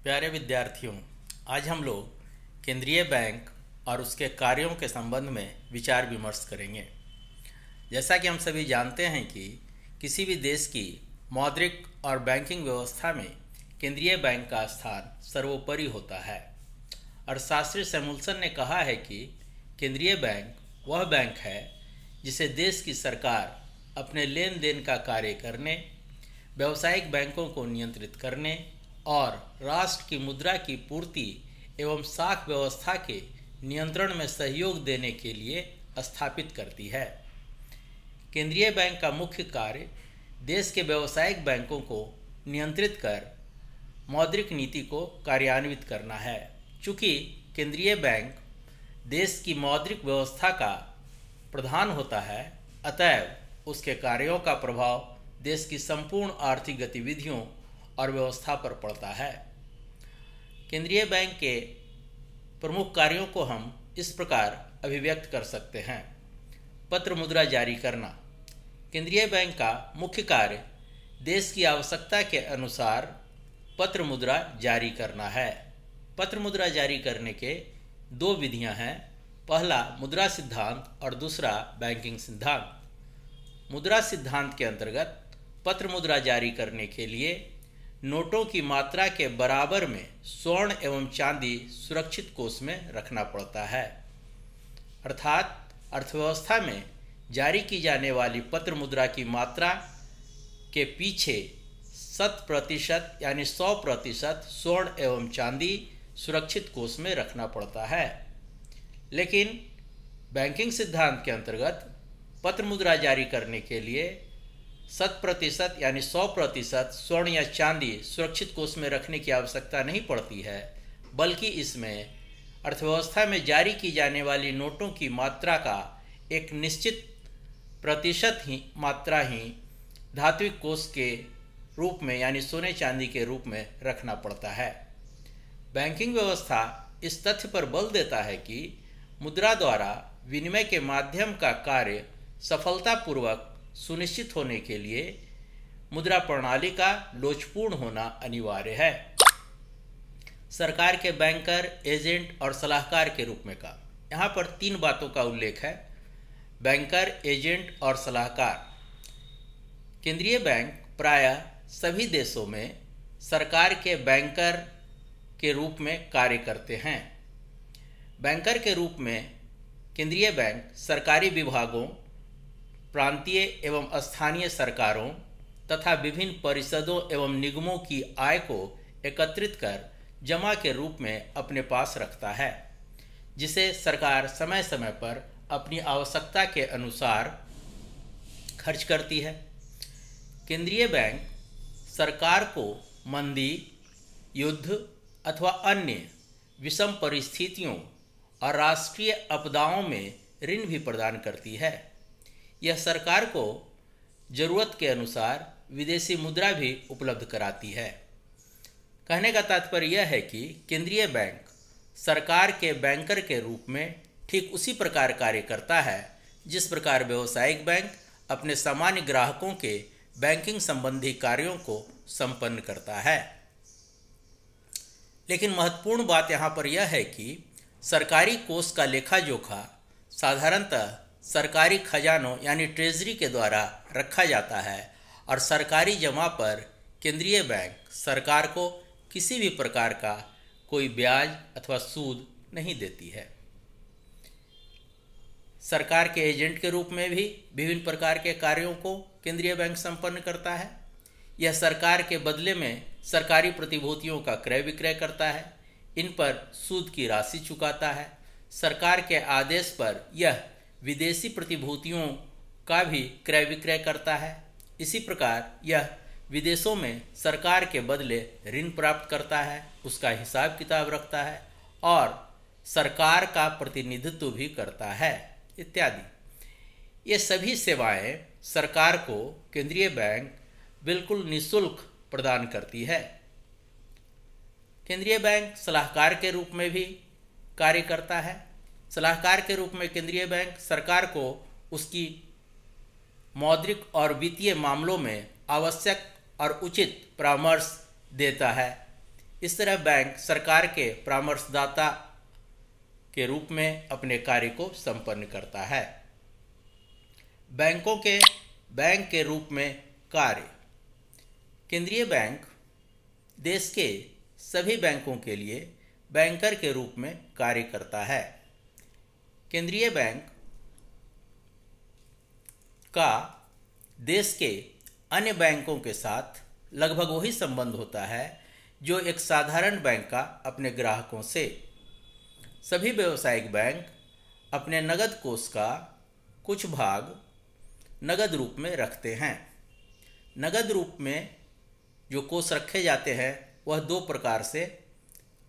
प्यारे विद्यार्थियों, आज हम लोग केंद्रीय बैंक और उसके कार्यों के संबंध में विचार विमर्श करेंगे। जैसा कि हम सभी जानते हैं कि किसी भी देश की मौद्रिक और बैंकिंग व्यवस्था में केंद्रीय बैंक का स्थान सर्वोपरि होता है। अर्थशास्त्री सैमुअल्सन ने कहा है कि केंद्रीय बैंक वह बैंक है जिसे देश की सरकार अपने लेन देन का कार्य करने, व्यावसायिक बैंकों को नियंत्रित करने और राष्ट्र की मुद्रा की पूर्ति एवं साख व्यवस्था के नियंत्रण में सहयोग देने के लिए स्थापित करती है। केंद्रीय बैंक का मुख्य कार्य देश के व्यावसायिक बैंकों को नियंत्रित कर मौद्रिक नीति को कार्यान्वित करना है। चूँकि केंद्रीय बैंक देश की मौद्रिक व्यवस्था का प्रधान होता है, अतएव उसके कार्यों का प्रभाव देश की संपूर्ण आर्थिक गतिविधियों और व्यवस्था पर पड़ता है। केंद्रीय बैंक के प्रमुख कार्यों को हम इस प्रकार अभिव्यक्त कर सकते हैं। पत्र मुद्रा जारी करना। केंद्रीय बैंक का मुख्य कार्य देश की आवश्यकता के अनुसार पत्र मुद्रा जारी करना है। पत्र मुद्रा जारी करने के दो विधियां हैं, पहला मुद्रा सिद्धांत और दूसरा बैंकिंग सिद्धांत। मुद्रा सिद्धांत के अंतर्गत पत्र मुद्रा जारी करने के लिए नोटों की मात्रा के बराबर में स्वर्ण एवं चांदी सुरक्षित कोष में रखना पड़ता है। अर्थात अर्थव्यवस्था में जारी की जाने वाली पत्र मुद्रा की मात्रा के पीछे 100% यानी 100% स्वर्ण एवं चांदी सुरक्षित कोष में रखना पड़ता है। लेकिन बैंकिंग सिद्धांत के अंतर्गत पत्र मुद्रा जारी करने के लिए 100% यानी 100% स्वर्ण या चांदी सुरक्षित कोष में रखने की आवश्यकता नहीं पड़ती है, बल्कि इसमें अर्थव्यवस्था में जारी की जाने वाली नोटों की मात्रा का एक निश्चित प्रतिशत ही मात्रा ही धात्विक कोष के रूप में यानी सोने चांदी के रूप में रखना पड़ता है। बैंकिंग व्यवस्था इस तथ्य पर बल देता है कि मुद्रा द्वारा विनिमय के माध्यम का कार्य सफलतापूर्वक सुनिश्चित होने के लिए मुद्रा प्रणाली का लोचपूर्ण होना अनिवार्य है। सरकार के बैंकर, एजेंट और सलाहकार के रूप में का यहाँ पर 3 बातों का उल्लेख है। बैंकर, एजेंट और सलाहकार। केंद्रीय बैंक प्रायः सभी देशों में सरकार के बैंकर के रूप में कार्य करते हैं। बैंकर के रूप में केंद्रीय बैंक सरकारी विभागों, प्रांतीय एवं स्थानीय सरकारों तथा विभिन्न परिषदों एवं निगमों की आय को एकत्रित कर जमा के रूप में अपने पास रखता है, जिसे सरकार समय समय पर अपनी आवश्यकता के अनुसार खर्च करती है। केंद्रीय बैंक सरकार को मंदी, युद्ध अथवा अन्य विषम परिस्थितियों और राष्ट्रीय आपदाओं में ऋण भी प्रदान करती है। यह सरकार को जरूरत के अनुसार विदेशी मुद्रा भी उपलब्ध कराती है। कहने का तात्पर्य यह है कि केंद्रीय बैंक सरकार के बैंकर के रूप में ठीक उसी प्रकार कार्य करता है जिस प्रकार व्यावसायिक बैंक अपने सामान्य ग्राहकों के बैंकिंग संबंधी कार्यों को संपन्न करता है। लेकिन महत्वपूर्ण बात यहाँ पर यह है कि सरकारी कोष का लेखा जोखा साधारणतः सरकारी खजानों यानी ट्रेजरी के द्वारा रखा जाता है और सरकारी जमा पर केंद्रीय बैंक सरकार को किसी भी प्रकार का कोई ब्याज अथवा सूद नहीं देती है। सरकार के एजेंट के रूप में भी विभिन्न प्रकार के कार्यों को केंद्रीय बैंक संपन्न करता है। यह सरकार के बदले में सरकारी प्रतिभूतियों का क्रय विक्रय करता है, इन पर सूद की राशि चुकाता है। सरकार के आदेश पर यह विदेशी प्रतिभूतियों का भी क्रय विक्रय करता है। इसी प्रकार यह विदेशों में सरकार के बदले ऋण प्राप्त करता है, उसका हिसाब किताब रखता है और सरकार का प्रतिनिधित्व भी करता है इत्यादि। ये सभी सेवाएं सरकार को केंद्रीय बैंक बिल्कुल निःशुल्क प्रदान करती है। केंद्रीय बैंक सलाहकार के रूप में भी कार्य करता है। सलाहकार के रूप में केंद्रीय बैंक सरकार को उसकी मौद्रिक और वित्तीय मामलों में आवश्यक और उचित परामर्श देता है। इस तरह बैंक सरकार के परामर्शदाता के रूप में अपने कार्य को संपन्न करता है। बैंक के रूप में कार्य। केंद्रीय बैंक देश के सभी बैंकों के लिए बैंकर के रूप में कार्य करता है। केंद्रीय बैंक का देश के अन्य बैंकों के साथ लगभग वही संबंध होता है जो एक साधारण बैंक का अपने ग्राहकों से। सभी व्यावसायिक बैंक अपने नगद कोष का कुछ भाग नगद रूप में रखते हैं। नगद रूप में जो कोष रखे जाते हैं वह दो प्रकार से,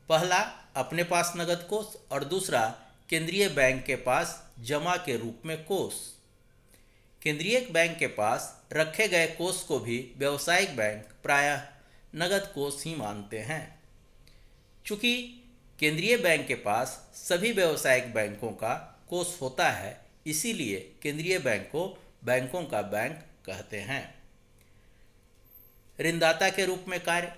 पहला अपने पास नगद कोष और दूसरा केंद्रीय बैंक के पास जमा के रूप में कोष। केंद्रीय बैंक के पास रखे गए कोष को भी व्यावसायिक बैंक प्रायः नगद कोष ही मानते हैं। चूंकि केंद्रीय बैंक के पास सभी व्यावसायिक बैंकों का कोष होता है, इसीलिए केंद्रीय बैंक को बैंकों का बैंक कहते हैं। ऋणदाता के रूप में कार्य।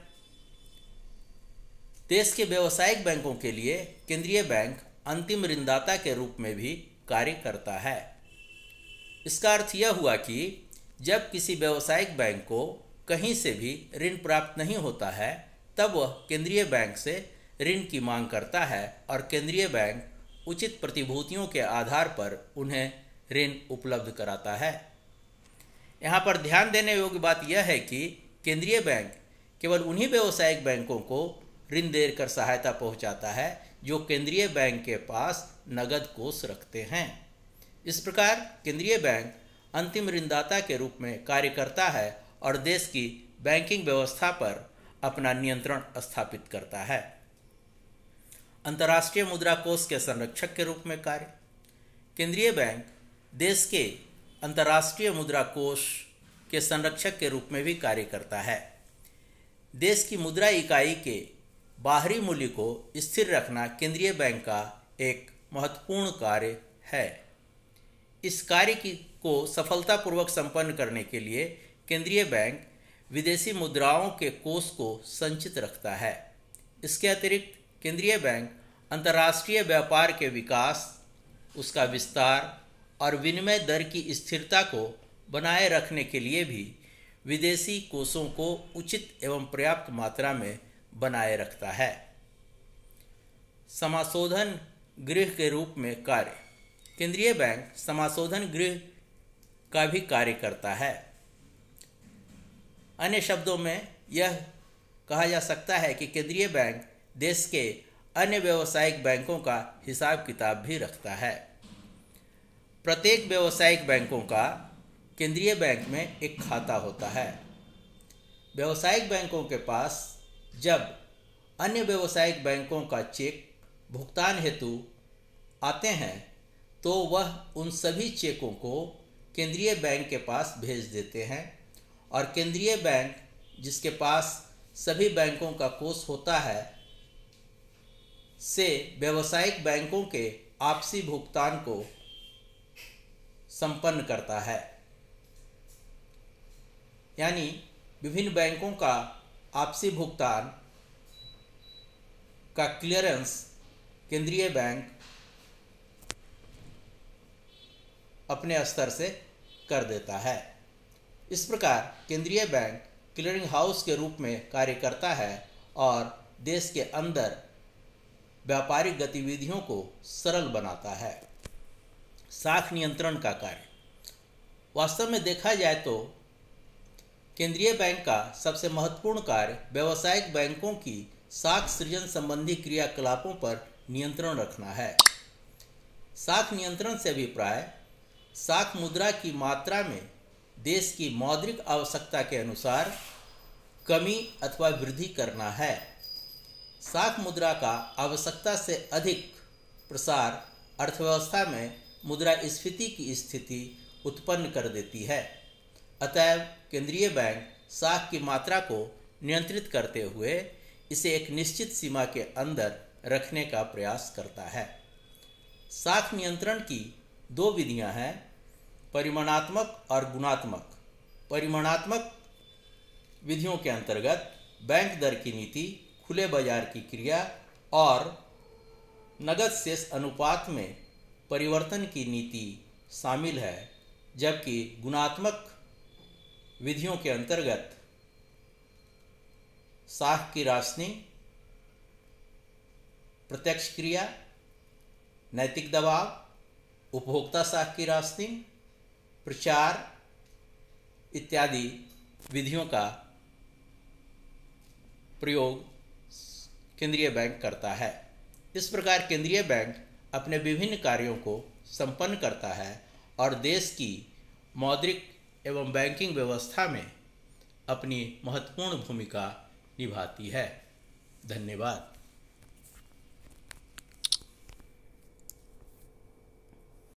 देश के व्यावसायिक बैंकों के लिए केंद्रीय बैंक अंतिम ऋणदाता के रूप में भी कार्य करता है। इसका अर्थ यह हुआ कि जब किसी व्यावसायिक बैंक को कहीं से भी ऋण प्राप्त नहीं होता है, तब वह केंद्रीय बैंक से ऋण की मांग करता है और केंद्रीय बैंक उचित प्रतिभूतियों के आधार पर उन्हें ऋण उपलब्ध कराता है। यहाँ पर ध्यान देने योग्य बात यह है कि केंद्रीय बैंक केवल उन्हीं व्यावसायिक बैंकों को ऋण देकर सहायता पहुँचाता है जो केंद्रीय बैंक के पास नगद कोष रखते हैं। इस प्रकार केंद्रीय बैंक अंतिम ऋणदाता के रूप में कार्य करता है और देश की बैंकिंग व्यवस्था पर अपना नियंत्रण स्थापित करता है। अंतर्राष्ट्रीय मुद्रा कोष के संरक्षक के रूप में कार्य। केंद्रीय बैंक देश के अंतर्राष्ट्रीय मुद्रा कोष के संरक्षक के रूप में भी कार्य करता है। देश की मुद्रा इकाई के बाहरी मूल्य को स्थिर रखना केंद्रीय बैंक का एक महत्वपूर्ण कार्य है। इस कार्य को सफलतापूर्वक संपन्न करने के लिए केंद्रीय बैंक विदेशी मुद्राओं के कोष को संचित रखता है। इसके अतिरिक्त केंद्रीय बैंक अंतर्राष्ट्रीय व्यापार के विकास, उसका विस्तार और विनिमय दर की स्थिरता को बनाए रखने के लिए भी विदेशी कोषों को उचित एवं पर्याप्त मात्रा में बनाए रखता है। समाशोधन गृह के रूप में कार्य। केंद्रीय बैंक समाशोधन गृह का भी कार्य करता है। अन्य शब्दों में यह कहा जा सकता है कि केंद्रीय बैंक देश के अन्य व्यावसायिक बैंकों का हिसाब किताब भी रखता है। प्रत्येक व्यावसायिक बैंकों का केंद्रीय बैंक में एक खाता होता है। व्यावसायिक बैंकों के पास जब अन्य व्यावसायिक बैंकों का चेक भुगतान हेतु आते हैं तो वह उन सभी चेकों को केंद्रीय बैंक के पास भेज देते हैं और केंद्रीय बैंक जिसके पास सभी बैंकों का कोष होता है से व्यावसायिक बैंकों के आपसी भुगतान को संपन्न करता है। यानी विभिन्न बैंकों का आपसी भुगतान का क्लियरेंस केंद्रीय बैंक अपने स्तर से कर देता है। इस प्रकार केंद्रीय बैंक क्लियरिंग हाउस के रूप में कार्य करता है और देश के अंदर व्यापारिक गतिविधियों को सरल बनाता है। साख नियंत्रण का कार्य। वास्तव में देखा जाए तो केंद्रीय बैंक का सबसे महत्वपूर्ण कार्य व्यावसायिक बैंकों की साख सृजन संबंधी क्रियाकलापों पर नियंत्रण रखना है। साख नियंत्रण से अभिप्राय साख मुद्रा की मात्रा में देश की मौद्रिक आवश्यकता के अनुसार कमी अथवा वृद्धि करना है। साख मुद्रा का आवश्यकता से अधिक प्रसार अर्थव्यवस्था में मुद्रास्फीति की स्थिति उत्पन्न कर देती है। अतएव केंद्रीय बैंक साख की मात्रा को नियंत्रित करते हुए इसे एक निश्चित सीमा के अंदर रखने का प्रयास करता है। साख नियंत्रण की दो विधियां हैं, परिमाणात्मक और गुणात्मक। परिमाणात्मक विधियों के अंतर्गत बैंक दर की नीति खुले बाजार की क्रिया और नगद शेष अनुपात में परिवर्तन की नीति शामिल है, जबकि गुणात्मक विधियों के अंतर्गत साख की राशनिंग, प्रत्यक्ष क्रिया, नैतिक दबाव, उपभोक्ता साख की राशनिंग, प्रचार इत्यादि विधियों का प्रयोग केंद्रीय बैंक करता है। इस प्रकार केंद्रीय बैंक अपने विभिन्न कार्यों को संपन्न करता है और देश की मौद्रिक एवं बैंकिंग व्यवस्था में अपनी महत्वपूर्ण भूमिका निभाती है। धन्यवाद।